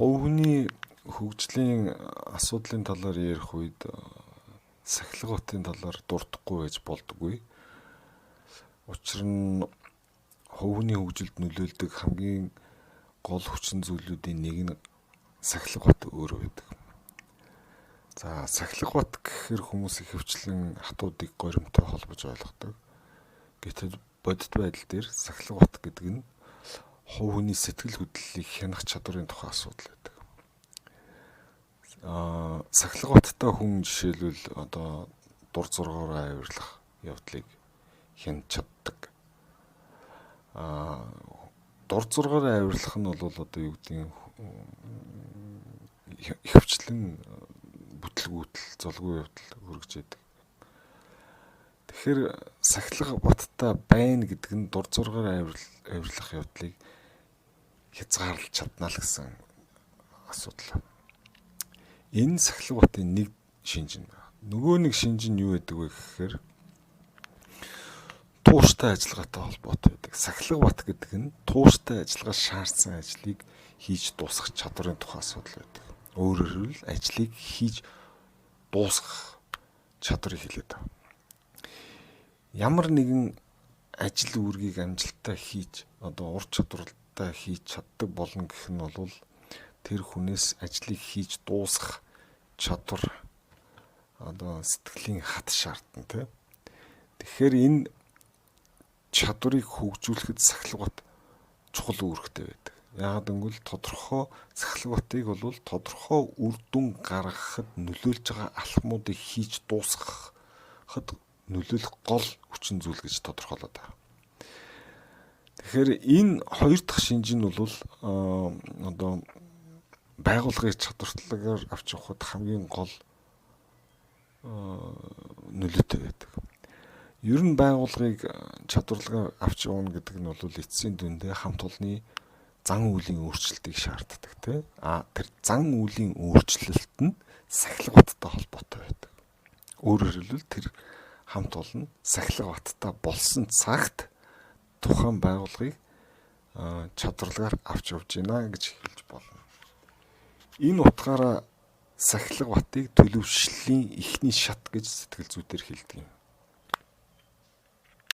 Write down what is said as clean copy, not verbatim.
Хувь хүний хөгжлийн асуудлын талаар ярих үед сахилга батын талаар дурдахгүй байж болдоггүй. Учир нь хувь хүний хөгжилд нөлөөлдөг хамгийн гол хүчин зүйлүүдийн нэг нь сахилга бат өөрөө байдаг. За сахилга бат гэхээр хүмүүс ихэвчлэн хатуудыг горимтой холбож ойлгодог. Гэтэл бодит байдал дээр сахилга бат гэдэг нь хувь хүний сэтгэл хөдлөлийг хянах чадварын тухай асуудал байдаг. Сахилга баттай хүн жишээлбэл одоо дур зургаараа авирлах явдлыг хянаж чаддаг. Дур зургаараа авирлах нь бол одоо юу гэдэг ихэвчлэн бүтлгүүтэл золгүй явдал хүргэж байдаг. Тэгэхээр сахилга баттай байна гэдэг нь дур зургаараа авирлах явдлыг хязгаарлаж чадна л гэсэн асуудал. Энэ сахилга батын нэг шинж байна. Нөгөө нэг шинж нь юу байдаг вэ гэхээр тууштай ажиллагаатай холбоотой байдаг. Сахилга бат гэдэг нь тууштай ажиллагаа шаардсан ажлыг хийж дуусгах чадварын тухай асуудал байдаг. Өөрөөр хэлбэл ажлыг хийж дуусгах чадварыг хэлээд байна. Ямар нэгэн ажил үүргийг амжилттай хийж одоо ур чадвартай хийж чаддаг болно гэх нь бол тэр хүнээс ажлыг хийж дуусгах чадвар одоо сэтгэлийн хат шаардна тийм. Тэгэхээр энэ чадварыг хөгжүүлэхэд сахилга бат чухал үүрэгтэй байдаг. Яагаад гэвэл тодорхой сахилга батыг бол тодорхой үр дүн гаргахад нөлөөлж байгаа алхмуудыг хийж дуусгахад нөлөөлөх гол хүчин зүйл гэж тодорхойлоод байна. Тэгэхээр энэ хоёр дахь шинж нь бол одоо байгууллагын чадвартлагаар авч явахад хамгийн гол нөлөөтэй байдаг. Ер нь байгууллагыг чадварлагаар авч явна гэдэг нь бол эцсийн дүндээ хамт олонны зан үйлийн өөрчлөлтийг шаарддаг тийм. Тэр зан үйлийн өөрчлөлт нь сахилга баттай холбоотой байдаг. Өөрөөр хэлбэл тэр хамт олон сахилга баттай болсон цагт тухайн байгууллагыг чадварлагаар авч явж байна гэж хэлж болно. Энэ утгаараа сахилга батыг төлөвшлийн эхний шат гэж сэтгэл зүйдээр хэлдэг юм.